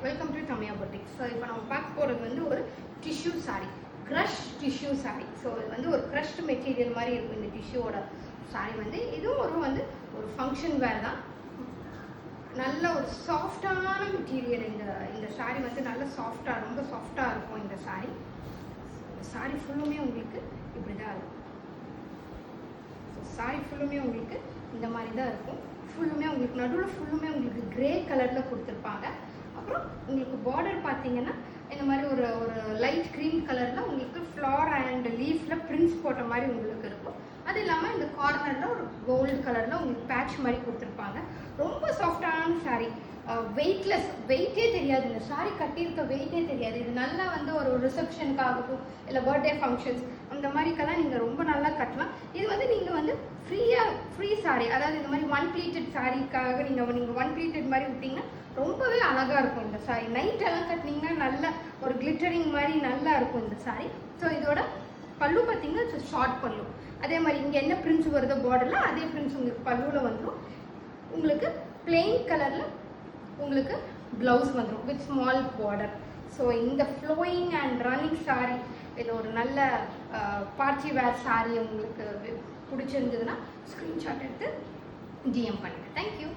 Welcome to Thamaiya boutique. So இப்போ நம்ம பார்க்க போகிறது வந்து ஒரு tissue sari, crush tissue sari. So இது வந்து ஒரு க்ரஷ்ட் மெட்டீரியல் மாதிரி இருக்கும் இந்த டிஷ்யூவோட சாரீ வந்து. இதுவும் ஒரு ஃபங்க்ஷன் வேர் தான். நல்ல ஒரு சாஃப்டான மெட்டீரியல். இந்த சாரீ வந்து நல்ல சாஃப்டாக, ரொம்ப சாஃப்டாக இருக்கும் இந்த சாரீ. சாரீ ஃபுல்லுமே உங்களுக்கு இப்படி தான் இருக்கும். சாரீ ஃபுல்லுமே உங்களுக்கு இந்த மாதிரி தான் இருக்கும். ஃபுல்லுமே உங்களுக்கு நடுவில் ஃபுல்லுமே உங்களுக்கு கிரே கலரில் கொடுத்துருப்பாங்க. அப்புறம் உங்களுக்கு பார்டர் பார்த்தீங்கன்னா இந்த மாதிரி ஒரு லைட் க்ரீன் கலரில் உங்களுக்கு ஃப்ளார் அண்ட் லீஃபில் பிரிண்ட்ஸ் போட்ட மாதிரி உங்களுக்கு இருக்கும். அது இல்லாமல் இந்த கார்னரில் ஒரு கோல்டு கலரில் உங்களுக்கு பேட்ச் மாதிரி கொடுத்துருப்பாங்க. ரொம்ப சாஃப்டான சாரீ, வெயிட்லெஸ், வெயிட்டே தெரியாது. இந்த சாரீ கட்டியிருக்க வெயிட்டே தெரியாது. இது நல்லா வந்து ஒரு ரிசப்ஷனுக்காகட்டும் இல்லை பர்த்டே ஃபங்க்ஷன்ஸ் அந்த மாதிரிக்கெல்லாம் நீங்கள் ரொம்ப நல்லா கட்டலாம். இது வந்து நீங்கள் வந்து ஃப்ரீ சாரீ, அதாவது இந்த மாதிரி ஒன் ப்ளீட்டட் சாரீக்காக நீங்கள் ஒன் ப்ளீட்டட் மாதிரி விட்டிங்கன்னா ரொம்பவே அழகாக இருக்கும் இந்த சாரீ. நைட்டெல்லாம் கட்டினீங்கன்னா நல்ல ஒரு கிளிட்டரிங் மாதிரி நல்லா இருக்கும் இந்த சாரீ. ஸோ இதோட பல்லு பார்த்தீங்கன்னா ஷார்ட் பல்லு. அதே மாதிரி இங்கே என்ன பிரிண்ட்ஸ் வருதோ பார்டரில் அதே பிரிண்ட்ஸ் உங்களுக்கு பல்லுவில் வந்துடும். உங்களுக்கு பிளெயின் கலரில் உங்களுக்கு ப்ளவுஸ் வந்துடும் வித் ஸ்மால் பார்டர். ஸோ இந்த ஃப்ளோயிங் அண்ட் ரன்னிங் சாரீ, இது ஒரு நல்ல பார்ட்டி வேர் சாரீ உங்களுக்கு பிடிச்சிருந்ததுன்னா ஸ்க்ரீன்ஷாட் எடுத்து டிஎம் பண்ணுங்கள். தேங்க்யூ.